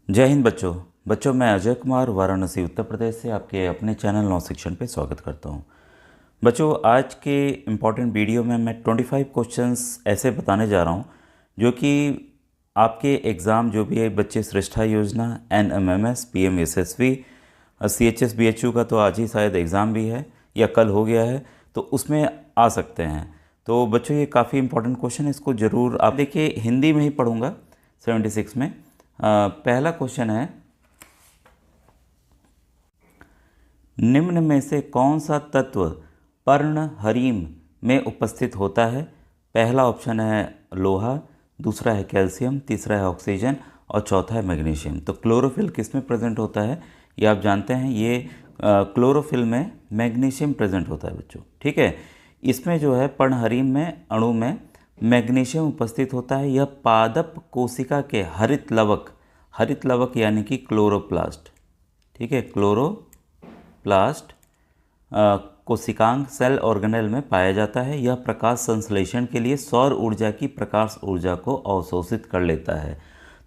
जय हिंद बच्चों मैं अजय कुमार वाराणसी उत्तर प्रदेश से आपके अपने चैनल नौ शिक्षण पे स्वागत करता हूँ। बच्चों आज के इम्पॉर्टेंट वीडियो में मैं 25 क्वेश्चंस ऐसे बताने जा रहा हूँ जो कि आपके एग्ज़ाम जो भी है बच्चे श्रेष्ठा योजना NMMS PM SSV CHS BHU का तो आज ही शायद एग्ज़ाम भी है या कल हो गया है, तो उसमें आ सकते हैं। तो बच्चों ये काफ़ी इंपॉर्टेंट क्वेश्चन है, इसको ज़रूर आप देखिए। हिंदी में ही पढ़ूंगा 76 में। पहला क्वेश्चन है, निम्न में से कौन सा तत्व पर्णहरिम में उपस्थित होता है? पहला ऑप्शन है लोहा, दूसरा है कैल्शियम, तीसरा है ऑक्सीजन और चौथा है मैग्नीशियम। तो क्लोरोफिल किस में प्रेजेंट होता है ये आप जानते हैं। ये क्लोरोफिल में मैग्नीशियम प्रेजेंट होता है बच्चों, ठीक है। इसमें जो है पर्णहरिम में अणु में मैग्नीशियम उपस्थित होता है। यह पादप कोशिका के हरित लवक यानी कि क्लोरोप्लास्ट, ठीक है, क्लोरोप्लास्ट कोशिकांग सेल ऑर्गेनेल में पाया जाता है। यह प्रकाश संश्लेषण के लिए सौर ऊर्जा की प्रकाश ऊर्जा को अवशोषित कर लेता है।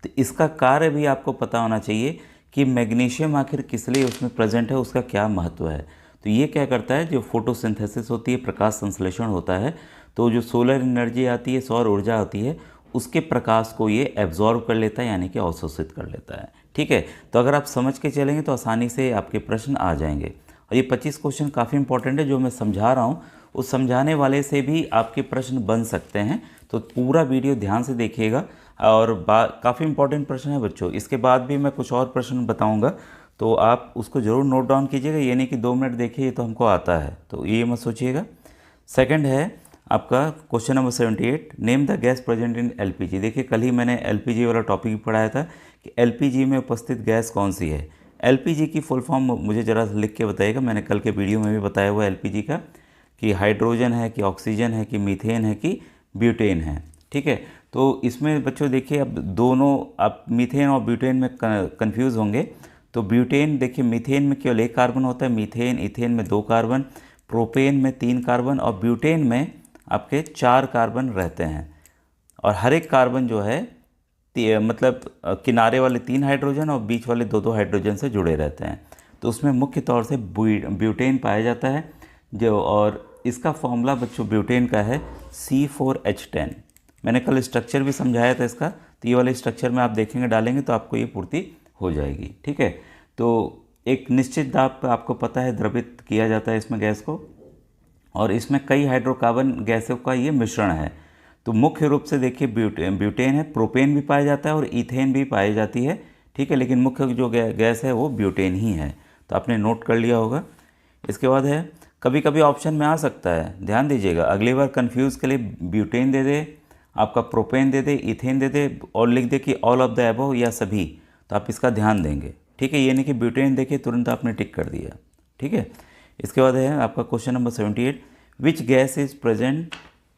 तो इसका कार्य भी आपको पता होना चाहिए कि मैग्नीशियम आखिर किस लिए उसमें प्रेजेंट है, उसका क्या महत्व है। तो ये क्या करता है, जो फोटोसिंथेसिस होती है, प्रकाश संश्लेषण होता है, तो जो सोलर एनर्जी आती है, सौर ऊर्जा आती है, उसके प्रकाश को ये एब्जॉर्ब कर लेता है यानी कि अवशोषित कर लेता है, ठीक है। तो अगर आप समझ के चलेंगे तो आसानी से आपके प्रश्न आ जाएंगे। और ये 25 क्वेश्चन काफ़ी इंपॉर्टेंट है जो मैं समझा रहा हूँ, उस समझाने वाले से भी आपके प्रश्न बन सकते हैं। तो पूरा वीडियो ध्यान से देखिएगा और काफ़ी इंपॉर्टेंट प्रश्न है बच्चों। इसके बाद भी मैं कुछ और प्रश्न बताऊँगा, तो आप उसको ज़रूर नोट डाउन कीजिएगा। ये नहीं कि 2 मिनट देखिए ये तो हमको आता है, तो ये मत सोचिएगा। सेकंड है आपका question number 78, name the gas present in LPG। देखिए कल ही मैंने LPG वाला टॉपिक पढ़ाया था कि LPG में उपस्थित गैस कौन सी है। LPG की फुल फॉर्म मुझे ज़रा लिख के बताइएगा। मैंने कल के वीडियो में भी बताया हुआ LPG का कि हाइड्रोजन है कि ऑक्सीजन है कि मीथेन है कि ब्यूटेन है, ठीक है। तो इसमें बच्चों देखिए, अब दोनों आप मीथेन और ब्यूटेन में कन्फ्यूज़ होंगे। तो ब्यूटेन देखिए, मीथेन में केवल 1 कार्बन होता है, मीथेन इथेन में 2 कार्बन, प्रोपेन में 3 कार्बन और ब्यूटेन में आपके 4 कार्बन रहते हैं। और हर एक कार्बन जो है मतलब किनारे वाले 3 हाइड्रोजन और बीच वाले 2-2 हाइड्रोजन से जुड़े रहते हैं। तो उसमें मुख्य तौर से ब्यूटेन पाया जाता है जो, और इसका फॉर्मूला बच्चों ब्यूटेन का है C4H10। मैंने कल स्ट्रक्चर भी समझाया था इसका, तो ये वाले स्ट्रक्चर में आप देखेंगे डालेंगे तो आपको ये पूर्ति हो जाएगी, ठीक है। तो एक निश्चित दाब पर आपको पता है द्रवित किया जाता है इसमें गैस को, और इसमें कई हाइड्रोकार्बन गैसों का ये मिश्रण है। तो मुख्य रूप से देखिए ब्यूटेन है, प्रोपेन भी पाया जाता है और इथेन भी पाई जाती है, ठीक है। लेकिन मुख्य जो गैस है वो ब्यूटेन ही है, तो आपने नोट कर लिया होगा। इसके बाद है, कभी कभी ऑप्शन में आ सकता है, ध्यान दीजिएगा, अगली बार कन्फ्यूज़ के लिए ब्यूटेन दे दे, आपका प्रोपेन दे दे, इथेन दे दे और लिख दे कि ऑल ऑफ द अबव या सभी, तो आप इसका ध्यान देंगे, ठीक है। ये नहीं कि ब्यूटेन देखे तुरंत आपने टिक कर दिया, ठीक है। इसके बाद है आपका question number 78, which gas is present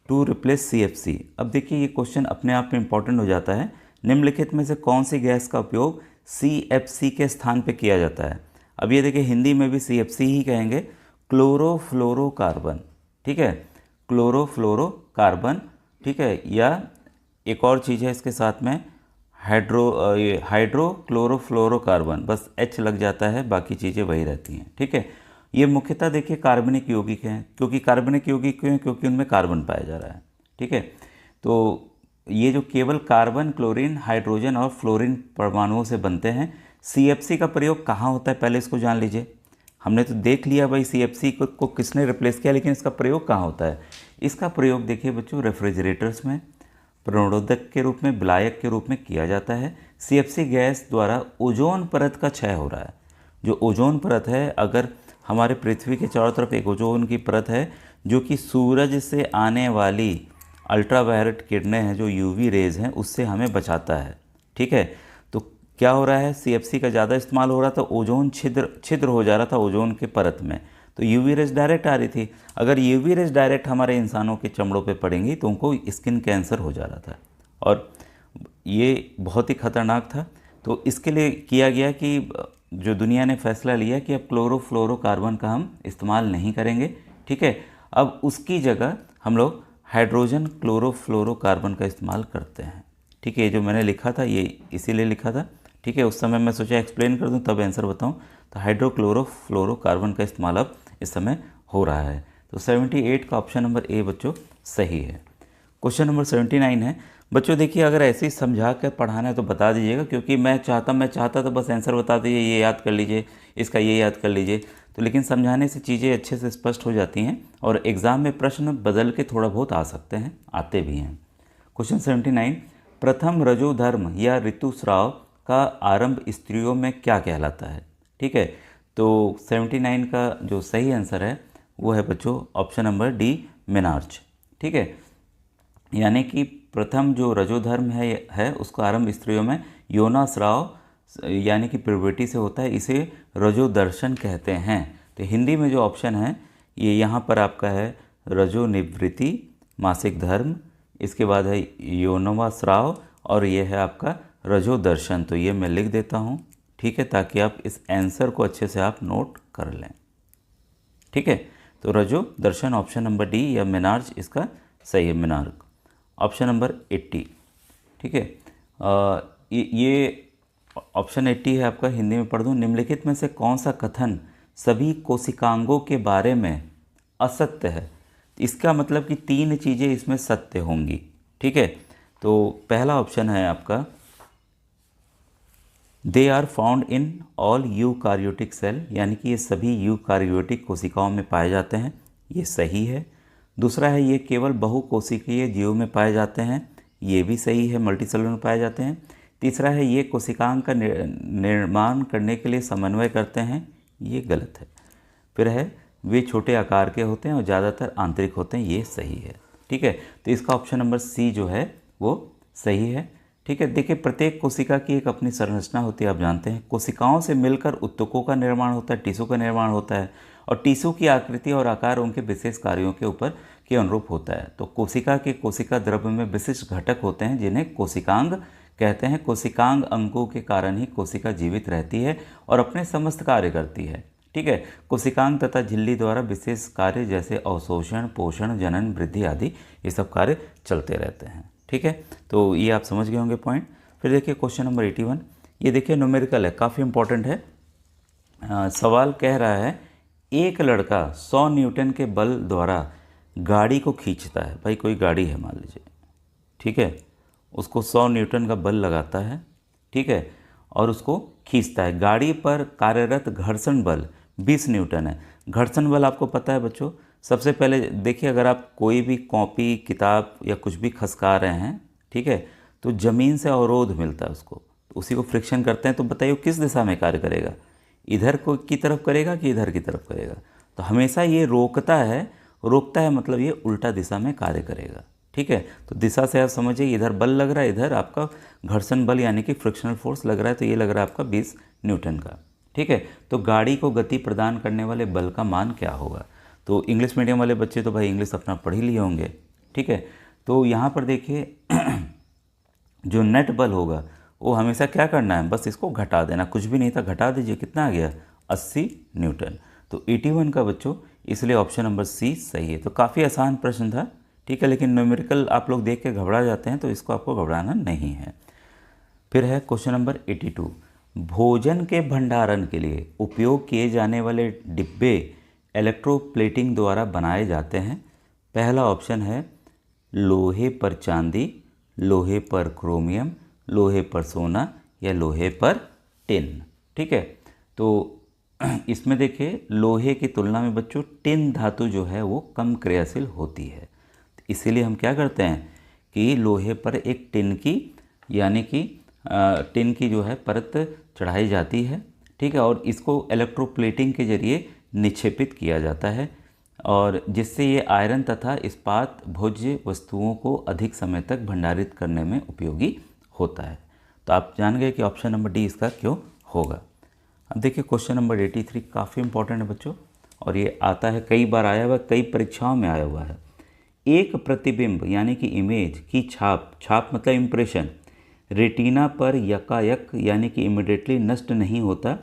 to replace CFC। अब देखिए ये क्वेश्चन अपने आप में इंपॉर्टेंट हो जाता है। निम्नलिखित में से कौन सी गैस का उपयोग CFC के स्थान पे किया जाता है? अब ये देखिए हिंदी में भी CFC ही कहेंगे, क्लोरोफ्लोरोकार्बन, ठीक है, क्लोरोफ्लोरोकार्बन, ठीक है। या एक और चीज़ है इसके साथ में हाइड्रोक्लोरोफ्लोरोकार्बन, बस H लग जाता है, बाकी चीज़ें वही रहती हैं, ठीक है। ये मुख्यतः देखिए कार्बनिक यौगिक हैं, क्योंकि कार्बनिक यौगिक क्यों हैं, क्योंकि उनमें कार्बन पाया जा रहा है, ठीक है। तो ये जो केवल कार्बन, क्लोरीन, हाइड्रोजन और फ्लोरीन परमाणुओं से बनते हैं। CFC का प्रयोग कहाँ होता है पहले इसको जान लीजिए। हमने तो देख लिया भाई CFC को किसने रिप्लेस किया, लेकिन इसका प्रयोग कहाँ होता है। इसका प्रयोग देखिए बच्चों रेफ्रिजरेटर्स में, प्रणोदक के रूप में, विलायक के रूप में किया जाता है। CFC गैस द्वारा ओजोन परत का क्षय हो रहा है। जो ओजोन परत है, अगर हमारे पृथ्वी के चारों तरफ एक ओजोन की परत है जो कि सूरज से आने वाली अल्ट्रावायलेट किरणें हैं, जो UV रेज हैं, उससे हमें बचाता है, ठीक है। तो क्या हो रहा है, CFC का ज़्यादा इस्तेमाल हो रहा था, ओजोन छिद्र हो जा रहा था ओजोन के परत में, तो UV रेज डायरेक्ट आ रही थी। अगर UV रेज डायरेक्ट हमारे इंसानों के चमड़ों पे पड़ेंगी तो उनको स्किन कैंसर हो जा रहा था, और ये बहुत ही ख़तरनाक था। तो इसके लिए किया गया कि जो दुनिया ने फैसला लिया कि अब क्लोरोफ्लोरोकार्बन का हम इस्तेमाल नहीं करेंगे, ठीक है। अब उसकी जगह हम लोग हाइड्रोजन क्लोरोफ्लोरोकार्बन का इस्तेमाल करते हैं, ठीक है। जो मैंने लिखा था ये इसीलिए लिखा था, ठीक है, उस समय मैं सोचा एक्सप्लेन कर दूं तब आंसर बताऊं। तो हाइड्रोक्लोरोफ्लोरोकार्बन का इस्तेमाल अब इस समय हो रहा है। तो 78 का ऑप्शन नंबर ए बच्चों सही है। क्वेश्चन नंबर 79 है बच्चों, देखिए अगर ऐसे ही समझा कर पढ़ाना है तो बता दीजिएगा, क्योंकि मैं चाहता तो बस आंसर बता दीजिए, ये याद कर लीजिए, इसका ये याद कर लीजिए, तो लेकिन समझाने से चीज़ें अच्छे से स्पष्ट हो जाती हैं और एग्ज़ाम में प्रश्न बदल के थोड़ा बहुत आ सकते हैं, आते भी हैं। क्वेश्चन 79, प्रथम रजोधर्म या ऋतुस्राव का आरंभ स्त्रियों में क्या कहलाता है? ठीक है, तो 79 का जो सही आंसर है वो है बच्चों ऑप्शन नंबर डी, मेनार्च। ठीक है, यानी कि प्रथम जो रजोधर्म है उसका आरंभ स्त्रियों में यौनास्राव यानी कि प्यूबर्टी से होता है, इसे रजोदर्शन कहते हैं। तो हिंदी में जो ऑप्शन है ये यहाँ पर आपका है रजोनिवृत्ति, मासिक धर्म, इसके बाद है यौनवास्राव और ये है आपका रजोदर्शन। तो ये मैं लिख देता हूँ, ठीक है, ताकि आप इस आंसर को अच्छे से आप नोट कर लें। ठीक है, तो रजोदर्शन ऑप्शन नंबर डी या मेनार्च इसका सही है, मेनार्क। Option number 80। ठीक है, ये ऑप्शन 80 है आपका, हिंदी में पढ़ दूँ। निम्नलिखित में से कौन सा कथन सभी कोशिकांगों के बारे में असत्य है? इसका मतलब कि 3 चीज़ें इसमें सत्य होंगी। ठीक है, तो पहला ऑप्शन है आपका they are found in all eukaryotic cell, यानी कि ये सभी यूकार्योटिक कोशिकाओं में पाए जाते हैं, ये सही है। दूसरा है ये केवल बहुकोशिकीय जीवों में पाए जाते हैं, ये भी सही है, मल्टीसेलुलर में पाए जाते हैं। तीसरा है ये कोशिकांग का निर्माण करने के लिए समन्वय करते हैं, ये गलत है। फिर है वे छोटे आकार के होते हैं और ज़्यादातर आंतरिक होते हैं, ये सही है। ठीक है, तो इसका ऑप्शन नंबर सी जो है वो सही है। ठीक है, देखिए प्रत्येक कोशिका की एक अपनी संरचना होती है, आप जानते हैं। कोशिकाओं से मिलकर उत्तकों का निर्माण होता है, टिश्यू का निर्माण होता है, और टिश्यू की आकृति और आकार उनके विशेष कार्यों के ऊपर के अनुरूप होता है। तो कोशिका के कोशिका द्रव्य में विशिष्ट घटक होते हैं जिन्हें कोशिकांग कहते हैं। कोशिकांग अंगों के कारण ही कोशिका जीवित रहती है और अपने समस्त कार्य करती है। ठीक है, कोशिकांग तथा झिल्ली द्वारा विशेष कार्य जैसे अवशोषण, पोषण, जनन, वृद्धि आदि ये सब कार्य चलते रहते हैं। ठीक है, तो ये आप समझ गए होंगे पॉइंट। फिर देखिए क्वेश्चन नंबर 81, ये देखिए न्यूमेरिकल है, काफ़ी इंपॉर्टेंट है। सवाल कह रहा है एक लड़का 100 न्यूटन के बल द्वारा गाड़ी को खींचता है। भाई कोई गाड़ी है मान लीजिए, ठीक है, उसको 100 न्यूटन का बल लगाता है, ठीक है, और उसको खींचता है। गाड़ी पर कार्यरत घर्षण बल 20 न्यूटन है। घर्षण बल आपको पता है बच्चों, सबसे पहले देखिए अगर आप कोई भी कॉपी, किताब या कुछ भी खसका रहे हैं, ठीक है, तो ज़मीन से अवरोध मिलता है उसको, तो उसी को फ्रिक्शन करते हैं। तो बताइए वो किस दिशा में कार्य करेगा, इधर को की तरफ करेगा कि इधर की तरफ करेगा? तो हमेशा ये रोकता है मतलब ये उल्टा दिशा में कार्य करेगा। ठीक है, तो दिशा से आप समझिए, इधर बल लग रहा है, इधर आपका घर्षण बल यानी कि फ्रिक्शनल फोर्स लग रहा है, तो ये लग रहा है आपका 20 न्यूटन का। ठीक है, तो गाड़ी को गति प्रदान करने वाले बल का मान क्या होगा? तो इंग्लिश मीडियम वाले बच्चे तो भाई इंग्लिश अपना पढ़ ही लिए होंगे। ठीक है, तो यहाँ पर देखिए जो नेट बल होगा वो हमेशा क्या करना है, बस इसको घटा देना, कुछ भी नहीं था, घटा दीजिए, कितना आ गया 80 न्यूटन। तो 81 का बच्चों इसलिए ऑप्शन नंबर सी सही है। तो काफ़ी आसान प्रश्न था, ठीक है, लेकिन न्यूमेरिकल आप लोग देख के घबरा जाते हैं, तो इसको आपको घबराना नहीं है। फिर है क्वेश्चन नंबर 82, भोजन के भंडारण के लिए उपयोग किए जाने वाले डिब्बे इलेक्ट्रोप्लेटिंग द्वारा बनाए जाते हैं। पहला ऑप्शन है लोहे पर चांदी, लोहे पर क्रोमियम, लोहे पर सोना या लोहे पर टिन। ठीक है, तो इसमें देखिए लोहे की तुलना में बच्चों टिन धातु जो है वो कम क्रियाशील होती है, इसीलिए हम क्या करते हैं कि लोहे पर एक टिन की यानी कि टिन की जो है परत चढ़ाई जाती है। ठीक है, और इसको इलेक्ट्रोप्लेटिंग के जरिए निक्षेपित किया जाता है, और जिससे ये आयरन तथा इस्पात भोज्य वस्तुओं को अधिक समय तक भंडारित करने में उपयोगी होता है। तो आप जान गए कि ऑप्शन नंबर डी इसका क्यों होगा। अब देखिए क्वेश्चन नंबर 83 काफ़ी इंपॉर्टेंट है बच्चों, और ये आता है, कई बार आया हुआ, कई परीक्षाओं में आया हुआ है। एक प्रतिबिंब यानी कि इमेज की छाप मतलब इम्प्रेशन रेटिना पर यकायक यानी कि इमिडिएटली नष्ट नहीं होता,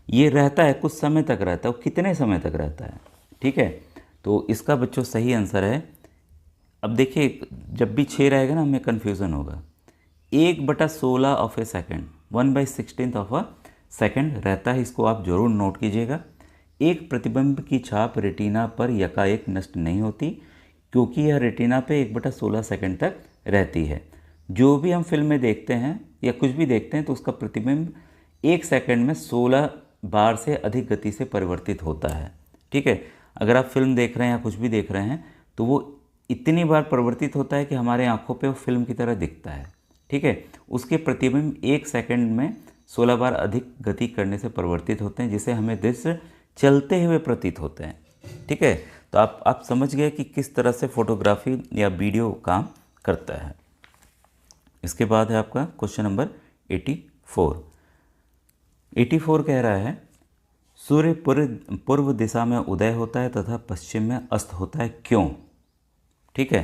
ये रहता है, कुछ समय तक रहता है। वो कितने समय तक रहता है? ठीक है, तो इसका बच्चों सही आंसर है, अब देखिए जब भी 6 रहेगा ना हमें कन्फ्यूज़न होगा, 1/16 of A second, 1/16 of a second रहता है। इसको आप जरूर नोट कीजिएगा। एक प्रतिबिंब की छाप रेटिना पर यकाएक नष्ट नहीं होती, क्योंकि यह रेटिना पे 1/16 सेकंड तक रहती है। जो भी हम फिल्म में देखते हैं या कुछ भी देखते हैं तो उसका प्रतिबिंब 1 सेकंड में 16 बार से अधिक गति से परिवर्तित होता है। ठीक है, अगर आप फिल्म देख रहे हैं या कुछ भी देख रहे हैं तो वो इतनी बार परिवर्तित होता है कि हमारे आंखों पे वो फिल्म की तरह दिखता है। ठीक है, उसके प्रतिबिंब 1 सेकंड में 16 बार अधिक गति करने से परिवर्तित होते हैं, जिसे हमें दृश्य चलते हुए प्रतीत होते हैं। ठीक है, तो आप समझ गए कि किस तरह से फोटोग्राफी या वीडियो काम करता है। इसके बाद है आपका क्वेश्चन नंबर 84। 84 कह रहा है सूर्य पूर्व दिशा में उदय होता है तथा पश्चिम में अस्त होता है, क्यों? ठीक है,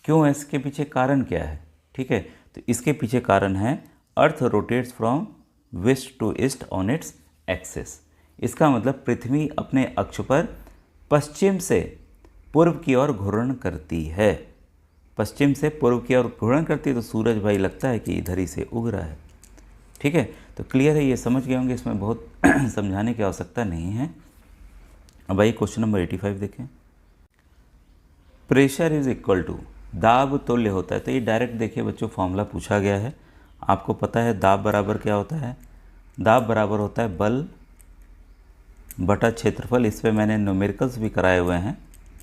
क्यों? इसके पीछे कारण क्या है? ठीक है, तो इसके पीछे कारण है earth rotates from west to east on its axis. इसका मतलब पृथ्वी अपने अक्ष पर पश्चिम से पूर्व की ओर घूर्णन करती है। पश्चिम से पूर्व की ओर घूर्णन करती है तो सूरज भाई लगता है कि इधर ही से उग रहा है। ठीक है, तो क्लियर है, ये समझ गए होंगे, इसमें बहुत समझाने की आवश्यकता नहीं है। अब भाई क्वेश्चन नंबर 85 देखें। प्रेशर इज इक्वल टू, दाब तुल्य होता है। तो ये डायरेक्ट देखिए बच्चों फॉर्मूला पूछा गया है। आपको पता है दाब बराबर क्या होता है? दाब बराबर होता है बल बटा क्षेत्रफल। इस पर मैंने न्यूमेरिकल्स भी कराए हुए हैं।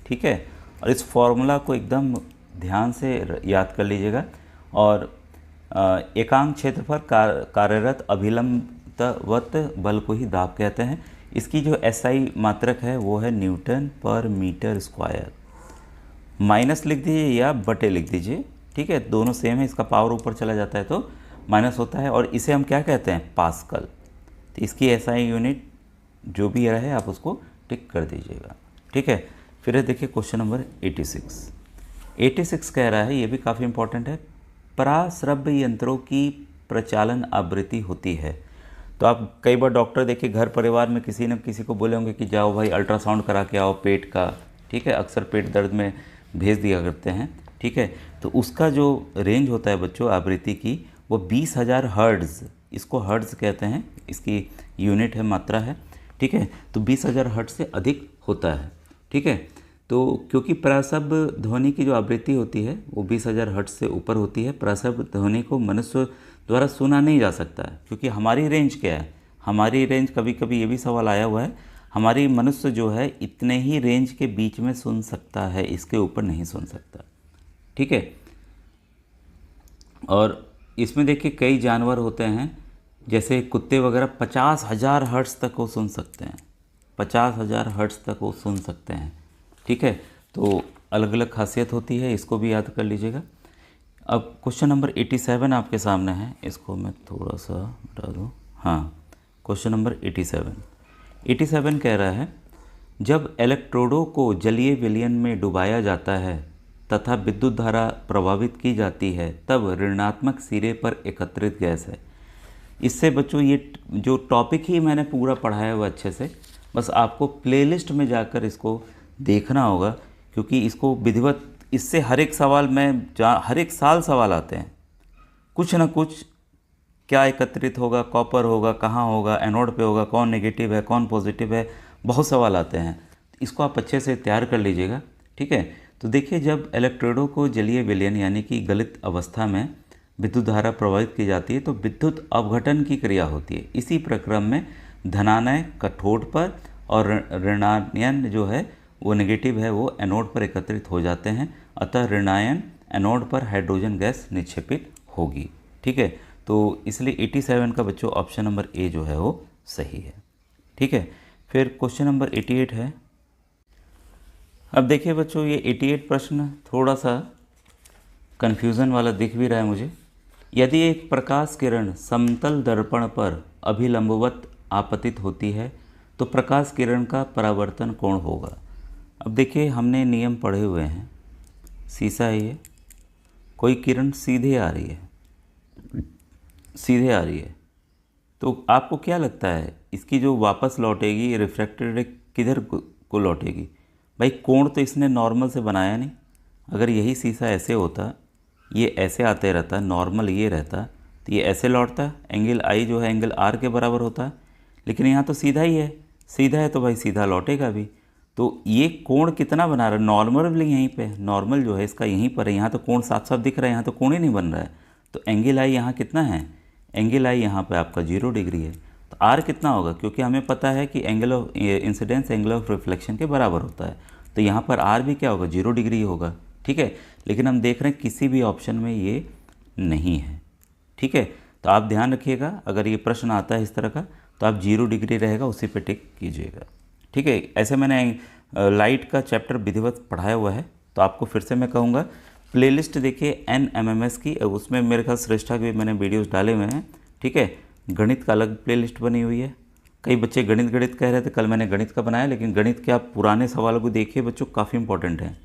ठीक है, और इस फॉर्मूला को एकदम ध्यान से याद कर लीजिएगा। और एकांक क्षेत्रफल कार्यरत अभिलंबवत बल को ही दाब कहते हैं। इसकी जो एसआई मात्रक है वो है न्यूटन पर मीटर स्क्वायर। माइनस लिख दीजिए या बटे लिख दीजिए। ठीक है, दोनों सेम है, इसका पावर ऊपर चला जाता है तो माइनस होता है। और इसे हम क्या कहते हैं? पास्कल। तो इसकी एसआई यूनिट जो भी रहे आप उसको टिक कर दीजिएगा। ठीक है, फिर देखिए क्वेश्चन नंबर 86। 86 कह रहा है, ये भी काफ़ी इंपॉर्टेंट है, पराश्रव्य यंत्रों की प्रचालन आवृत्ति होती है। तो आप कई बार डॉक्टर देखिए घर परिवार में किसी न किसी को बोले होंगे कि जाओ भाई अल्ट्रासाउंड करा के आओ पेट का। ठीक है, अक्सर पेट दर्द में भेज दिया करते हैं। ठीक है, तो उसका जो रेंज होता है बच्चों आवृत्ति की, वो 20,000 हर्ट्ज़, इसको हर्ट्ज़ कहते हैं, इसकी यूनिट है, मात्रा है। ठीक है, तो 20,000 हर्ट्ज़ से अधिक होता है। ठीक है, तो क्योंकि पराश्रव्य ध्वनि की जो आवृत्ति होती है वो 20,000 हर्ट्ज़ से ऊपर होती है। पराश्रव्य ध्वनि को मनुष्य द्वारा सुना नहीं जा सकता है, क्योंकि हमारी रेंज क्या है? हमारी रेंज, कभी कभी ये भी सवाल आया हुआ है, हमारी मनुष्य जो है इतने ही रेंज के बीच में सुन सकता है, इसके ऊपर नहीं सुन सकता। ठीक है, और इसमें देखिए कई जानवर होते हैं, जैसे कुत्ते वगैरह 50,000 हर्ट्ज़ तक वो सुन सकते हैं। 50,000 हर्ट्ज़ तक वो सुन सकते हैं। ठीक है, तो अलग अलग खासियत होती है, इसको भी याद कर लीजिएगा। अब क्वेश्चन नंबर 87 आपके सामने है, इसको मैं थोड़ा सा हटा दूँ। हाँ, क्वेश्चन नंबर 87 कह रहा है, जब इलेक्ट्रोडों को जलीय विलयन में डुबाया जाता है तथा विद्युत धारा प्रभावित की जाती है, तब ऋणात्मक सिरे पर एकत्रित गैस है। इससे बच्चों ये जो टॉपिक ही मैंने पूरा पढ़ाया हुआ अच्छे से, बस आपको प्लेलिस्ट में जाकर इसको देखना होगा, क्योंकि इसको विधिवत, इससे हर एक सवाल में हर एक साल सवाल आते हैं कुछ ना कुछ। क्या एकत्रित होगा? कॉपर होगा, कहाँ होगा, एनोड पे होगा, कौन नेगेटिव है, कौन पॉजिटिव है, बहुत सवाल आते हैं। इसको आप अच्छे से तैयार कर लीजिएगा। ठीक है, तो देखिए जब इलेक्ट्रोडों को जलीय विलयन यानी कि गलित अवस्था में विद्युत धारा प्रभावित की जाती है तो विद्युत अपघटन की क्रिया होती है। इसी प्रक्रम में धनायन कैथोड पर और ऋणायन जो है वो नेगेटिव है वो एनोड पर एकत्रित हो जाते हैं, अतः ऋणायन एनोड पर हाइड्रोजन गैस निक्षेपित होगी। ठीक है, तो इसलिए 87 का बच्चों ऑप्शन नंबर ए जो है वो सही है। ठीक है, फिर क्वेश्चन नंबर 88 है। अब देखिए बच्चों ये 88 प्रश्न थोड़ा सा कन्फ्यूज़न वाला दिख भी रहा है मुझे। यदि एक प्रकाश किरण समतल दर्पण पर अभिलंबवत आपतित होती है तो प्रकाश किरण का परावर्तन कोण होगा। अब देखिए हमने नियम पढ़े हुए हैं, शीशा है ये, कोई किरण सीधे आ रही है, तो आपको क्या लगता है इसकी जो वापस लौटेगी रिफ्रैक्टेड रे किधर को लौटेगी? भाई कोण तो इसने नॉर्मल से बनाया नहीं। अगर यही शीशा ऐसे होता, ये ऐसे आते रहता, नॉर्मल ये रहता, तो ये ऐसे लौटता है, एंगल आई जो है एंगल आर के बराबर होता है, लेकिन यहाँ तो सीधा ही है, सीधा है तो भाई सीधा लौटेगा भी। तो ये कोण कितना बना रहा है, नॉर्मल भी यहीं पे, नॉर्मल जो है इसका यहीं पर है, यहाँ तो कोण साफ साफ दिख रहा है, यहाँ तो कोण ही नहीं बन रहा है। तो एंगल आई यहाँ कितना है, एंगल आई यहाँ पे आपका 0 डिग्री है। तो आर कितना होगा, क्योंकि हमें पता है कि angle of incidence angle of reflection के बराबर होता है, तो यहाँ पर आर भी क्या होगा, 0 डिग्री होगा। ठीक है, लेकिन हम देख रहे हैं किसी भी ऑप्शन में ये नहीं है। ठीक है, तो आप ध्यान रखिएगा, अगर ये प्रश्न आता है इस तरह का तो आप 0 डिग्री रहेगा उसी पे टिक कीजिएगा। ठीक है, ऐसे मैंने लाइट का चैप्टर विधिवत पढ़ाया हुआ है, तो आपको फिर से मैं कहूँगा प्लेलिस्ट देखिए NMMS की, उसमें मेरे ख्याल श्रेष्ठा के भी मैंने वीडियोस डाले हुए हैं। ठीक है, गणित का अलग प्लेलिस्ट बनी हुई है। कई बच्चे गणित गणित कह रहे थे, कल मैंने गणित का बनाया, लेकिन गणित के आप पुराने सवालों को देखिए बच्चों, काफ़ी इंपॉर्टेंट हैं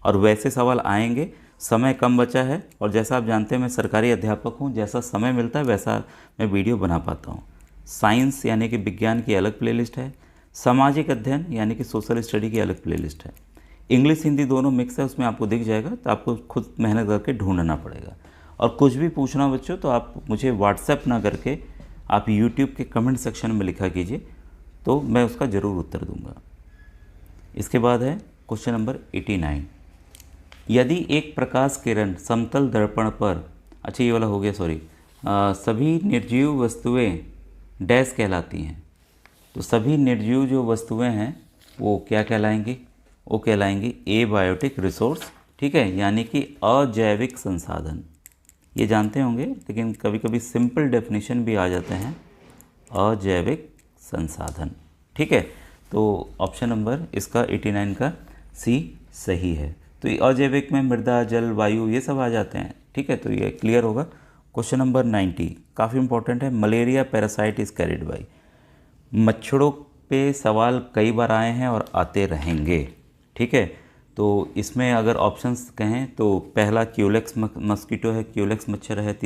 और वैसे सवाल आएंगे। समय कम बचा है और जैसा आप जानते हैं मैं सरकारी अध्यापक हूँ, जैसा समय मिलता है वैसा मैं वीडियो बना पाता हूँ। साइंस यानी कि विज्ञान की अलग प्लेलिस्ट है, सामाजिक अध्ययन यानी कि सोशल स्टडी की अलग प्लेलिस्ट है, इंग्लिश हिंदी दोनों मिक्स है, उसमें आपको दिख जाएगा, तो आपको खुद मेहनत करके ढूंढना पड़ेगा। और कुछ भी पूछना हो बच्चों तो आप मुझे व्हाट्सएप ना करके आप यूट्यूब के कमेंट सेक्शन में लिखा कीजिए, तो मैं उसका ज़रूर उत्तर दूंगा। इसके बाद है क्वेश्चन नंबर 89। यदि एक प्रकाश किरण समतल दर्पण पर, अच्छा ये वाला हो गया, सॉरी, सभी निर्जीव वस्तुएं डैश कहलाती हैं। तो सभी निर्जीव जो वस्तुएं हैं वो क्या कहलाएंगी, वो कहलाएंगी एबायोटिक रिसोर्स। ठीक है, यानी कि अजैविक संसाधन, ये जानते होंगे, लेकिन कभी कभी सिंपल डेफिनेशन भी आ जाते हैं, अजैविक संसाधन। ठीक है, तो ऑप्शन नंबर इसका 89 का सी सही है। तो ये अजैविक में मृदा, जल, वायु ये सब आ जाते हैं। ठीक है, तो ये क्लियर होगा। क्वेश्चन नंबर 90 काफ़ी इंपॉर्टेंट है, malaria parasite is carried by. मच्छरों पे सवाल कई बार आए हैं और आते रहेंगे। ठीक है, तो इसमें अगर ऑप्शंस कहें तो पहला क्यूलेक्स मस्कीटो है, क्यूलेक्स मच्छर है,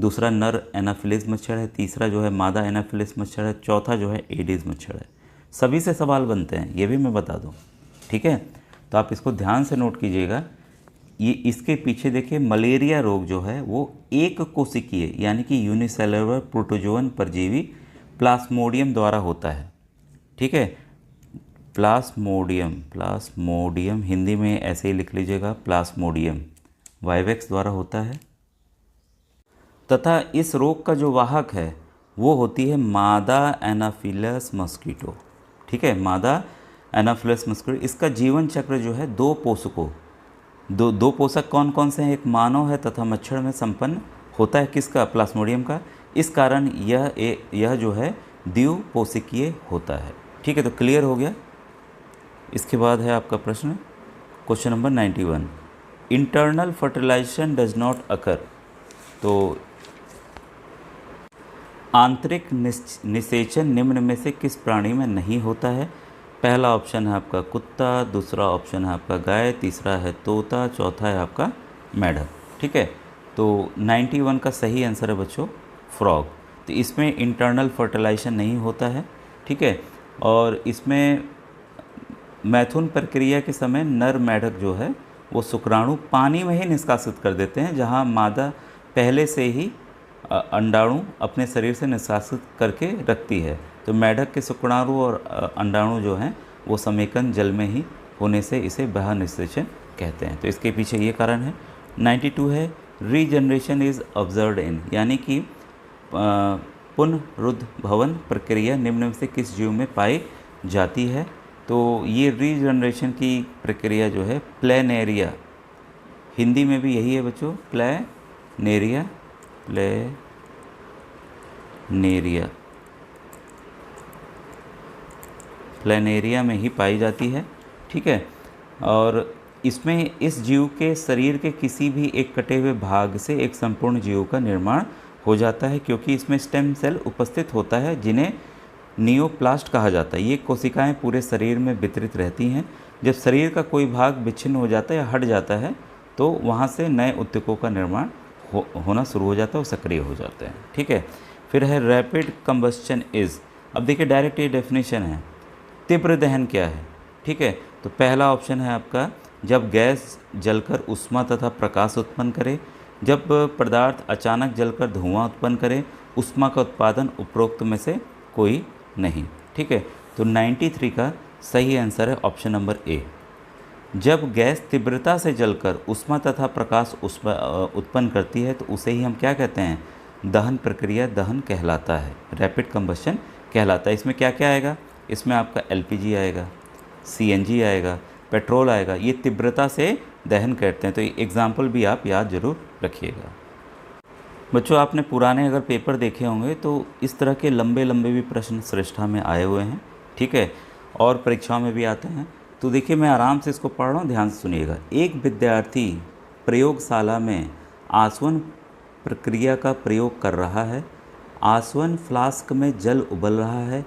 दूसरा नर एनाफिलिस मच्छर है, तीसरा जो है मादा एनाफिलिस मच्छर है, चौथा जो है एडिस मच्छर है। सभी से सवाल बनते हैं, ये भी मैं बता दूं। ठीक है, तो आप इसको ध्यान से नोट कीजिएगा। ये इसके पीछे देखिए, मलेरिया रोग जो है वो एक कोशिकीय यानी कि यूनिसेलुलर प्रोटोजोअन परजीवी प्लाज्मोडियम द्वारा होता है। ठीक है, प्लाज्मोडियम हिंदी में ऐसे ही लिख लीजिएगा, प्लाज्मोडियम वाइवेक्स द्वारा होता है, तथा इस रोग का जो वाहक है वो होती है मादा एनाफिलस मस्कीटो। ठीक है, मादा एनाफिलस मस्कीटो। इसका जीवन चक्र जो है दो पोषक कौन कौन से हैं, एक मानव है तथा मच्छर में संपन्न होता है, किसका, प्लाज्मोडियम का। इस कारण यह जो है द्विपोषकीय होता है। ठीक है, तो क्लियर हो गया। इसके बाद है आपका प्रश्न question number 91। Internal fertilisation does not occur. तो आंतरिक निषेचन निम्न में से किस प्राणी में नहीं होता है। पहला ऑप्शन है आपका कुत्ता, दूसरा ऑप्शन है आपका गाय, तीसरा है तोता, चौथा है आपका मेढक। ठीक है, तो 91 का सही आंसर है बच्चों फ्रॉग। तो इसमें इंटरनल फर्टिलाइजेशन नहीं होता है। ठीक है, और इसमें मैथुन प्रक्रिया के समय नर मेढक जो है वो शुक्राणु पानी में ही निष्कासित कर देते हैं, जहां मादा पहले से ही अंडाणु अपने शरीर से निष्कासित करके रखती है। तो मेढक के शुक्राणु और अंडाणु जो हैं वो समेकन जल में ही होने से इसे बाह्य निषेचन कहते हैं। तो इसके पीछे ये कारण है। 92 है रीजनरेशन इज़ ऑब्जर्व्ड इन, यानी कि पुनरुद्भवन प्रक्रिया निम्न में से किस जीव में पाई जाती है। तो ये रीजनरेशन की प्रक्रिया जो है प्लेनेरिया, हिंदी में भी यही है बच्चों, प्लेनेरिया में ही पाई जाती है। ठीक है, और इसमें इस जीव के शरीर के किसी भी एक कटे हुए भाग से एक संपूर्ण जीव का निर्माण हो जाता है, क्योंकि इसमें स्टेम सेल उपस्थित होता है जिन्हें नियोप्लास्ट कहा जाता है। ये कोशिकाएं पूरे शरीर में वितरित रहती हैं। जब शरीर का कोई भाग विच्छिन्न हो जाता है या हट जाता है तो वहाँ से नए ऊतकों का निर्माण होना शुरू हो जाता है और सक्रिय हो जाते हैं। ठीक है, फिर है रैपिड कंबस्चन इज़। अब देखिए डायरेक्ट ये डेफिनेशन है, तीव्र दहन क्या है। ठीक है, तो पहला ऑप्शन है आपका जब गैस जलकर ऊष्मा तथा प्रकाश उत्पन्न करे, जब पदार्थ अचानक जलकर धुआं उत्पन्न करे, ऊष्मा का उत्पादन उपरोक्त में से कोई नहीं। ठीक है, तो 93 का सही आंसर है ऑप्शन नंबर ए। जब गैस तीव्रता से जलकर ऊष्मा तथा प्रकाश उत्पन्न करती है तो उसे ही हम क्या कहते हैं, दहन प्रक्रिया दहन कहलाता है, रैपिड कंबशन कहलाता है। इसमें क्या क्या आएगा, इसमें आपका एलपीजी आएगा, सीएनजी आएगा, पेट्रोल आएगा, ये तीव्रता से दहन करते हैं। तो एग्जाम्पल भी आप याद जरूर रखिएगा। बच्चों आपने पुराने अगर पेपर देखे होंगे तो इस तरह के लंबे लंबे भी प्रश्न श्रेष्ठा में आए हुए हैं। ठीक है, और परीक्षाओं में भी आते हैं। तो देखिए मैं आराम से इसको पढ़ रहा हूँ, ध्यान से सुनिएगा। एक विद्यार्थी प्रयोगशाला में आसवन प्रक्रिया का प्रयोग कर रहा है। आसवन फ्लास्क में जल उबल रहा है।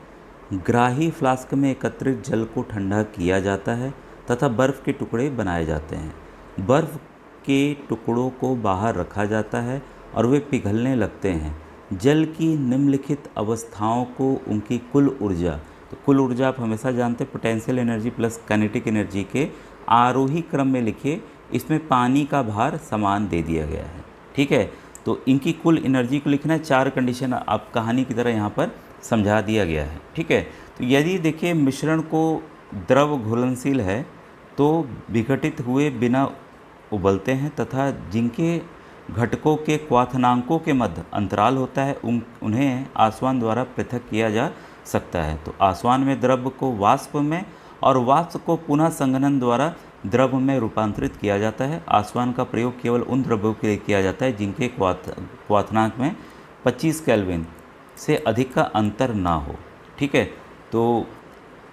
ग्राही फ्लास्क में एकत्रित जल को ठंडा किया जाता है तथा बर्फ़ के टुकड़े बनाए जाते हैं। बर्फ़ के टुकड़ों को बाहर रखा जाता है और वे पिघलने लगते हैं। जल की निम्नलिखित अवस्थाओं को उनकी कुल ऊर्जा, तो कुल ऊर्जा आप हमेशा जानते हैं potential energy plus kinetic energy के आरोही क्रम में लिखिए। इसमें पानी का भार समान दे दिया गया है। ठीक है, तो इनकी कुल एनर्जी को लिखना है। 4 कंडीशन आप कहानी की तरह यहाँ पर समझा दिया गया है। ठीक है, तो यदि देखिए मिश्रण को द्रव घुलनशील है तो विघटित हुए बिना उबलते हैं तथा जिनके घटकों के क्वाथनांकों के मध्य अंतराल होता है उन्हें आसवन द्वारा पृथक किया जा सकता है। तो आसवन में द्रव को वाष्प में और वाष्प को पुनः संघनन द्वारा द्रव में रूपांतरित किया जाता है। आसवन का प्रयोग केवल उन द्रव्यों के लिए किया जाता है जिनके क्वाथनांक में 25 केल्विन से अधिक का अंतर ना हो। ठीक है, तो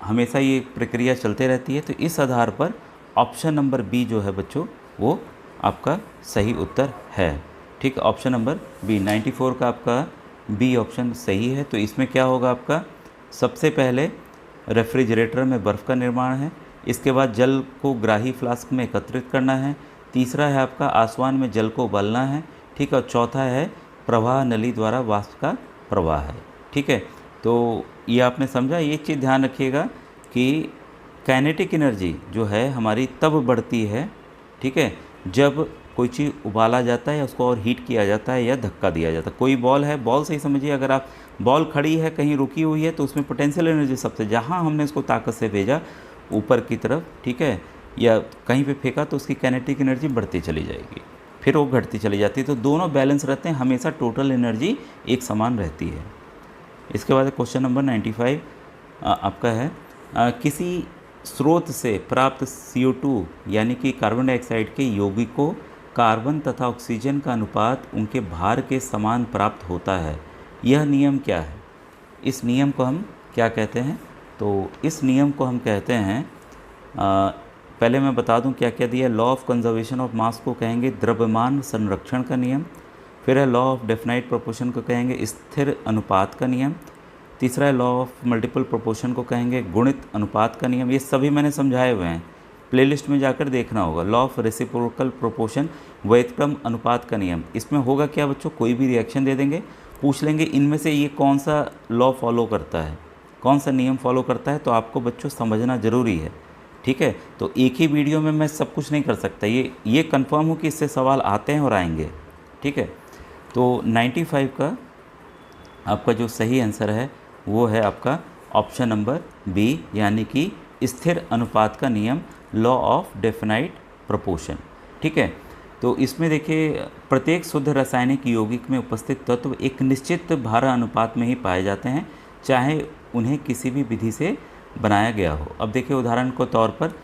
हमेशा ये प्रक्रिया चलते रहती है। तो इस आधार पर ऑप्शन नंबर बी जो है बच्चों वो आपका सही उत्तर है। ठीक, ऑप्शन नंबर बी 94 का आपका बी ऑप्शन सही है। तो इसमें क्या होगा आपका, सबसे पहले रेफ्रिजरेटर में बर्फ़ का निर्माण है, इसके बाद जल को ग्राही फ्लास्क में एकत्रित करना है, तीसरा है आपका आसवन में जल को उबालना है। ठीक, और चौथा है प्रवाह नली द्वारा वाष्प का प्रवाह है। ठीक है, तो ये आपने समझा। ये चीज़ ध्यान रखिएगा कि काइनेटिक एनर्जी जो है हमारी तब बढ़ती है, ठीक है, जब कोई चीज़ उबाला जाता है या उसको और हीट किया जाता है या धक्का दिया जाता है। कोई बॉल है, बॉल से ही समझिए, अगर आप बॉल खड़ी है कहीं रुकी हुई है तो उसमें पोटेंशियल एनर्जी सबसे, जहाँ हमने उसको ताकत से भेजा ऊपर की तरफ, ठीक है, या कहीं पे फेंका तो उसकी काइनेटिक एनर्जी बढ़ती चली जाएगी, फिर वो घटती चली जाती है। तो दोनों बैलेंस रहते हैं, हमेशा टोटल एनर्जी एक समान रहती है। इसके बाद क्वेश्चन नंबर 95 आपका है, किसी स्रोत से प्राप्त CO2 यानी कि कार्बन डाइऑक्साइड के यौगिकों कार्बन तथा ऑक्सीजन का अनुपात उनके भार के समान प्राप्त होता है। यह नियम क्या है? इस नियम को हम क्या कहते हैं? तो इस नियम को हम कहते हैं, पहले मैं बता दूं क्या क्या दिया। Law of conservation of mass को कहेंगे द्रव्यमान संरक्षण का नियम, फिर है लॉ ऑफ डेफिनाइट प्रोपोर्शन को कहेंगे स्थिर अनुपात का नियम, तीसरा है लॉ ऑफ मल्टीपल प्रोपोर्शन को कहेंगे गुणित अनुपात का नियम। ये सभी मैंने समझाए हुए हैं, प्लेलिस्ट में जाकर देखना होगा। लॉ ऑफ रेसिप्रोकल प्रोपोर्शन व्युत्क्रम अनुपात का नियम, इसमें होगा क्या बच्चों, कोई भी रिएक्शन दे देंगे, पूछ लेंगे इनमें से ये कौन सा लॉ फॉलो करता है, कौन सा नियम फॉलो करता है, तो आपको बच्चों समझना ज़रूरी है। ठीक है, तो एक ही वीडियो में मैं सब कुछ नहीं कर सकता, ये कंफर्म हो कि इससे सवाल आते हैं और आएंगे। ठीक है, तो 95 का आपका जो सही आंसर है वो है आपका ऑप्शन नंबर बी, यानी कि स्थिर अनुपात का नियम, लॉ ऑफ डेफिनाइट प्रोपोर्शन। ठीक है, तो इसमें देखिए प्रत्येक शुद्ध रासायनिक यौगिक में उपस्थित तत्व एक निश्चित भार अनुपात में ही पाए जाते हैं, चाहे उन्हें किसी भी विधि से बनाया गया हो। अब देखिए उदाहरण के तौर पर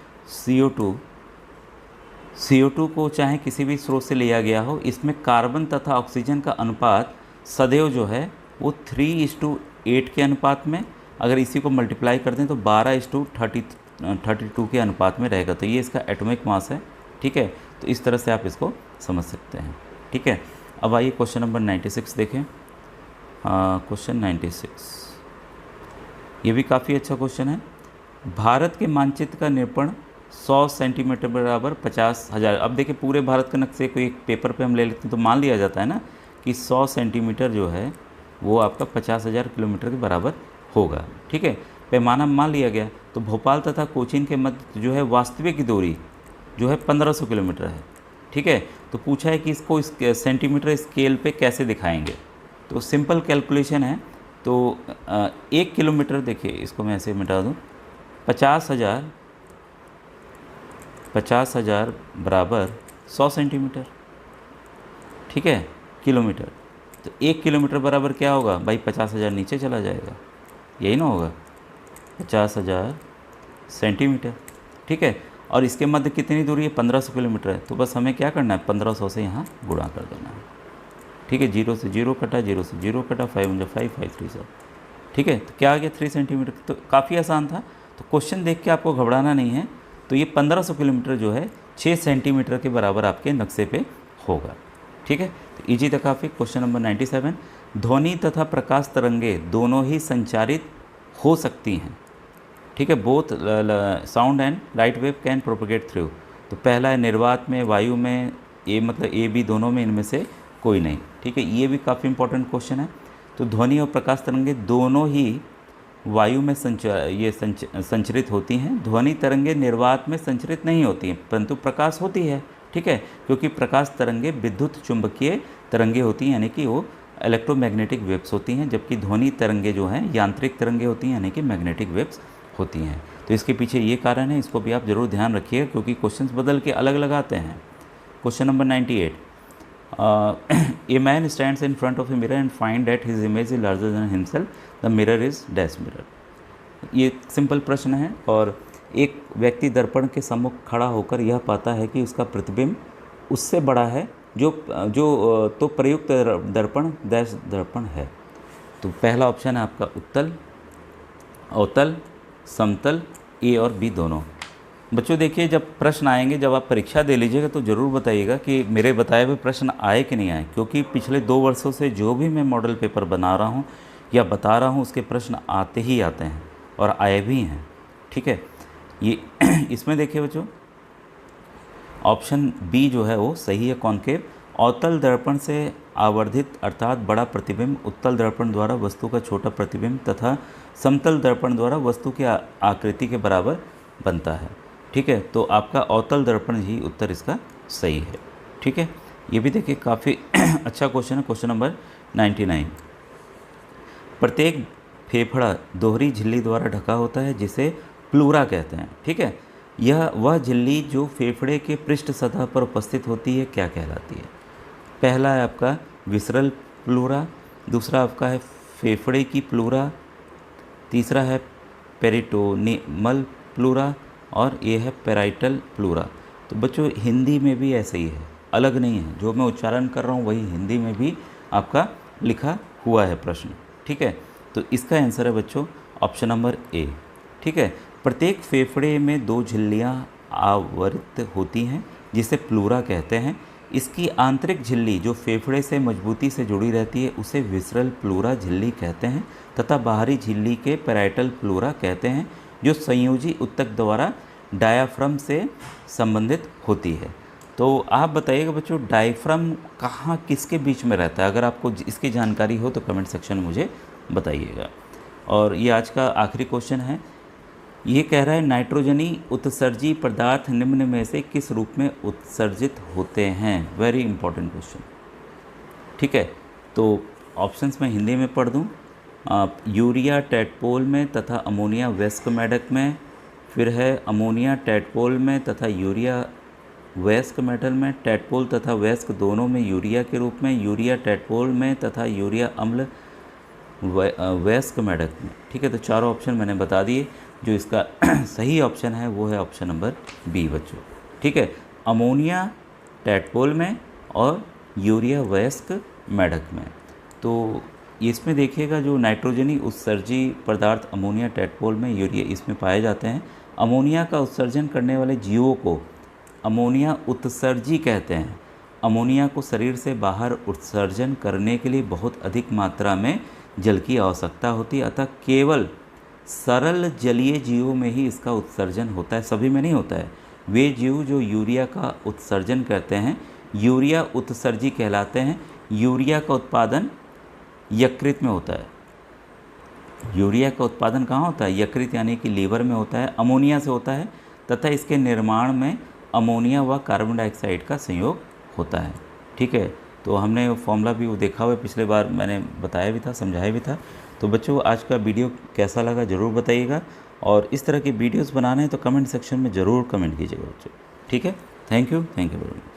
CO2 को चाहे किसी भी स्रोत से लिया गया हो, इसमें कार्बन तथा ऑक्सीजन का अनुपात सदैव जो है वो 3:8 के अनुपात में, अगर इसी को मल्टीप्लाई कर दें तो 12:32 के अनुपात में रहेगा। तो ये इसका एटॉमिक मास है। ठीक है, तो इस तरह से आप इसको समझ सकते हैं। ठीक है, अब आइए क्वेश्चन नंबर 96 देखें। क्वेश्चन 96 ये भी काफ़ी अच्छा क्वेश्चन है। भारत के मानचित्र का निरूपण 100 सेंटीमीटर बराबर 50,000। अब देखिए पूरे भारत के नक्शे को एक पेपर पे हम ले लेते हैं तो मान लिया जाता है ना कि 100 सेंटीमीटर जो है वो आपका 50,000 किलोमीटर के बराबर होगा। ठीक है, पैमाना मान लिया गया। तो भोपाल तथा कोचीन के मध्य जो है वास्तविक दूरी जो है 1500 किलोमीटर है। ठीक है। तो पूछा है कि इसको सेंटीमीटर स्केल पे कैसे दिखाएंगे। तो सिंपल कैलकुलेशन है। तो 1 किलोमीटर, देखिए इसको मैं ऐसे मिटा दूँ, 50,000 बराबर 100 सेंटीमीटर, ठीक है, किलोमीटर। तो 1 किलोमीटर बराबर क्या होगा भाई, 50,000 नीचे चला जाएगा, यही ना होगा, 50,000 सेंटीमीटर, ठीक है। और इसके मध्य कितनी दूरी है, 1500 किलोमीटर है। तो बस हमें क्या करना है, 1500 से यहाँ गुणा कर देना है, ठीक है। 0 से 0 कटा, 0 से 0 कटा, 5 × 5 5 3 7, ठीक है। तो क्या आ गया, 3 सेंटीमीटर। तो काफ़ी आसान था। तो क्वेश्चन देख के आपको घबराना नहीं है। तो ये 1500 किलोमीटर जो है 6 सेंटीमीटर के बराबर आपके नक्शे पे होगा, ठीक है। तो ईजी था काफ़ी। क्वेश्चन नंबर 97, ध्वनि तथा प्रकाश तरंगे दोनों ही संचारित हो सकती हैं, ठीक है। Both sound and light wave can propagate through. तो पहला है निर्वात में, वायु में, ए मतलब ए बी दोनों में, इनमें से कोई नहीं, ठीक है। ये भी काफ़ी इंपॉर्टेंट क्वेश्चन है। तो ध्वनि और प्रकाश तरंगे दोनों ही वायु में संचरित होती हैं। ध्वनि तरंगे निर्वात में संचरित नहीं होती हैं, परंतु प्रकाश होती है, ठीक है। क्योंकि प्रकाश तरंगे विद्युत चुंबकीय तरंगे होती हैं, यानी कि वो इलेक्ट्रोमैग्नेटिक वेव्स होती हैं, जबकि ध्वनि तरंगे जो हैं यांत्रिक तरंगे होती हैं, यानी कि मैग्नेटिक वेव्स होती हैं। तो इसके पीछे ये कारण है, इसको भी आप ज़रूर ध्यान रखिएगा, क्योंकि क्वेश्चंस बदल के अलग अलग आते हैं। Question number 98, a man stands in front of a mirror and find that his image is larger than himself, the mirror is dash mirror. ये सिंपल प्रश्न है। और एक व्यक्ति दर्पण के सम्मुख खड़ा होकर यह पाता है कि उसका प्रतिबिंब उससे बड़ा है जो तो प्रयुक्त दर्पण डैश दर्पण है। तो पहला ऑप्शन है आपका उत्तल, अवतल, समतल, ए और बी दोनों। बच्चों देखिए, जब प्रश्न आएंगे, जब आप परीक्षा दे लीजिएगा तो ज़रूर बताइएगा कि मेरे बताए हुए प्रश्न आए कि नहीं आए, क्योंकि पिछले 2 वर्षों से जो भी मैं मॉडल पेपर बना रहा हूँ या बता रहा हूँ, उसके प्रश्न आते ही आते हैं और आए भी हैं, ठीक है। ये इसमें देखिए बच्चों, ऑप्शन बी जो है वो सही है, कॉन्केव। अवतल दर्पण से आवर्धित अर्थात बड़ा प्रतिबिंब उत्तल दर्पण द्वारा वस्तु का छोटा प्रतिबिंब तथा समतल दर्पण द्वारा वस्तु की आकृति के बराबर बनता है, ठीक है। तो आपका अवतल दर्पण ही उत्तर इसका सही है, ठीक है। ये भी देखिए काफ़ी अच्छा क्वेश्चन है। क्वेश्चन नंबर 99, प्रत्येक फेफड़ा दोहरी झिल्ली द्वारा ढका होता है जिसे प्लूरा कहते हैं, ठीक है। यह वह झिल्ली जो फेफड़े के पृष्ठ सतह पर उपस्थित होती है क्या कहलाती है। पहला है आपका विसरल प्लूरा, दूसरा आपका है फेफड़े की प्लूरा, तीसरा है पेरिटोनिमल प्लूरा और ये है पेराइटल प्लूरा। तो बच्चों हिंदी में भी ऐसे ही है, अलग नहीं है, जो मैं उच्चारण कर रहा हूँ वही हिंदी में भी आपका लिखा हुआ है प्रश्न, ठीक है। तो इसका आंसर है बच्चों ऑप्शन नंबर ए, ठीक है। प्रत्येक फेफड़े में 2 झिल्लियाँ आवृत होती हैं जिसे प्लूरा कहते हैं। इसकी आंतरिक झिल्ली जो फेफड़े से मजबूती से जुड़ी रहती है उसे विसरल प्लूरा झिल्ली कहते हैं तथा बाहरी झिल्ली के पेराइटल प्लूरा कहते हैं, जो संयोजी ऊतक द्वारा डायाफ्राम से संबंधित होती है। तो आप बताइएगा बच्चों, डायफ्राम कहाँ किसके बीच में रहता है? अगर आपको इसकी जानकारी हो तो कमेंट सेक्शन में मुझे बताइएगा। और ये आज का आखिरी क्वेश्चन है। ये कह रहा है नाइट्रोजनी उत्सर्जी पदार्थ निम्न में से किस रूप में उत्सर्जित होते हैं। वेरी इंपॉर्टेंट क्वेश्चन, ठीक है। तो ऑप्शंस में हिंदी में पढ़ दूँ, यूरिया टैडपोल में तथा अमोनिया वयस्क मेढक में, फिर है अमोनिया टैडपोल में तथा यूरिया वयस्क मेटल में, टैडपोल तथा वयस्क दोनों में यूरिया के रूप में, यूरिया टैडपोल में तथा यूरिया अम्ल वयस्क मेढक में, ठीक है। तो चारों ऑप्शन मैंने बता दिए। जो इसका सही ऑप्शन है वो है ऑप्शन नंबर बी बच्चों, ठीक है। अमोनिया टैडपोल में और यूरिया वयस्क मेढक में। तो इसमें देखिएगा जो नाइट्रोजनी उत्सर्जी पदार्थ अमोनिया टैडपोल में, यूरिया इसमें पाए जाते हैं। अमोनिया का उत्सर्जन करने वाले जीवों को अमोनिया उत्सर्जी कहते हैं। अमोनिया को शरीर से बाहर उत्सर्जन करने के लिए बहुत अधिक मात्रा में जल की आवश्यकता होती है, अतः केवल सरल जलीय जीवों में ही इसका उत्सर्जन होता है, सभी में नहीं होता है। वे जीव जो यूरिया का उत्सर्जन करते हैं यूरिया उत्सर्जी कहलाते हैं। यूरिया का उत्पादन यकृत में होता है। यूरिया का उत्पादन कहाँ होता है? यकृत यानी कि लीवर में होता है। अमोनिया से होता है तथा इसके निर्माण में अमोनिया व कार्बन डाइऑक्साइड का संयोग होता है। ठीक है, तो हमने फॉर्मूला भी वो देखा हुआ है, पिछले बार मैंने बताया भी था, समझाया भी था। तो बच्चों आज का वीडियो कैसा लगा ज़रूर बताइएगा, और इस तरह की वीडियोस बनाने हैं तो कमेंट सेक्शन में ज़रूर कमेंट कीजिएगा बच्चों। ठीक है, थैंक यू वेरी मच।